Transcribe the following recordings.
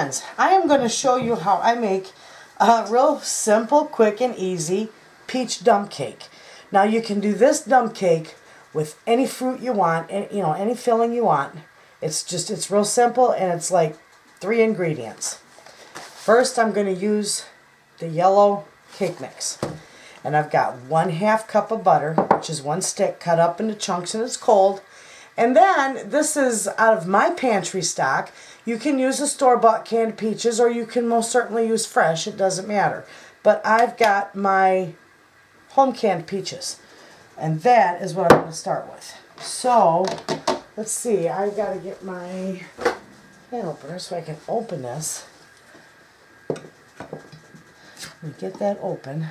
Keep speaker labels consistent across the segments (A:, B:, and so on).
A: friends, I am going to show you how I make a real simple, quick, and easy peach dump cake. Now you can do this dump cake with any fruit you want, and any filling you want. It's real simple, and it's like 3 ingredients. First, I'm going to use the yellow cake mix. And I've got 1/2 cup of butter, which is 1 stick cut up into chunks, and it's cold. And then, this is out of my pantry stock. You can use a store-bought canned peaches, or you can most certainly use fresh. It doesn't matter. But I've got my home canned peaches. And that is what I'm going to start with. So, let's see. I've got to get my can opener so I can open this. Let me get that open.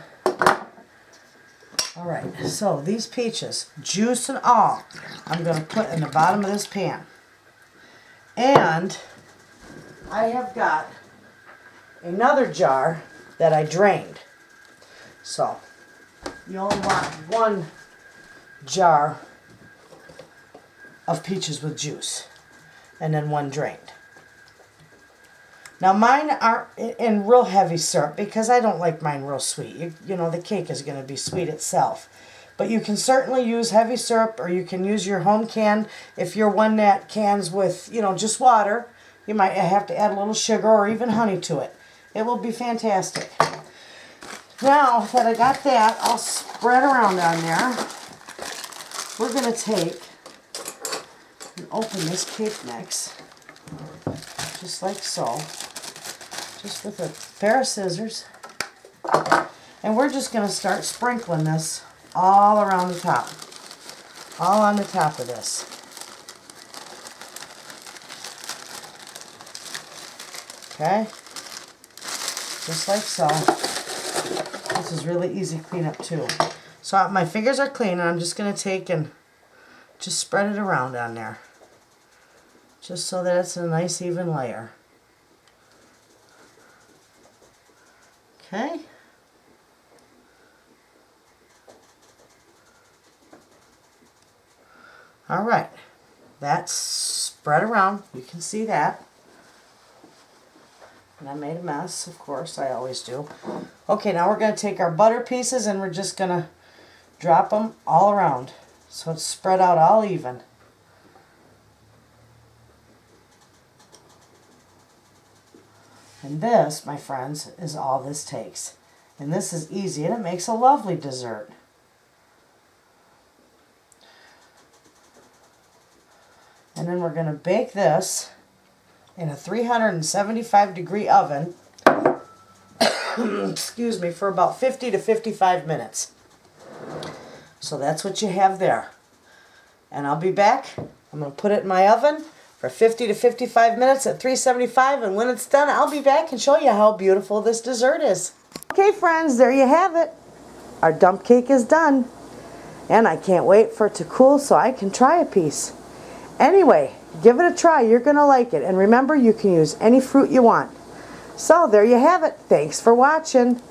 A: Alright, so these peaches, juice and all, I'm going to put in the bottom of this pan. And I have got another jar that I drained. So, you only want 1 jar of peaches with juice, and then 1 drained. Now mine aren't in real heavy syrup because I don't like mine real sweet. The cake is going to be sweet itself. But you can certainly use heavy syrup, or you can use your home can. If you're one that cans with, just water, you might have to add a little sugar or even honey to it. It will be fantastic. Now that I got that all spread around on there, we're going to take and open this cake mix just like so. Just with a pair of scissors. And we're just going to start sprinkling this all around the top. All on the top of this. Okay? Just like so. This is really easy cleanup too. So my fingers are clean, and I'm just going to take and just spread it around on there. Just so that it's a nice even layer. Okay. Alright. That's spread around. You can see that. And I made a mess, of course. I always do. Okay, now we're going to take our butter pieces, and we're just going to drop them all around. So it's spread out all even. And this, my friends, is all this takes. And this is easy, and it makes a lovely dessert. And then we're going to bake this in a 375-degree oven, excuse me, for about 50 to 55 minutes. So that's what you have there. And I'll be back. I'm going to put it in my oven for 50 to 55 minutes at 375, and when it's done, I'll be back and show you how beautiful this dessert is. Okay, friends, there you have it. Our dump cake is done, and I can't wait for it to cool so I can try a piece. Anyway, give it a try. You're going to like it, and remember, you can use any fruit you want. So there you have it. Thanks for watching.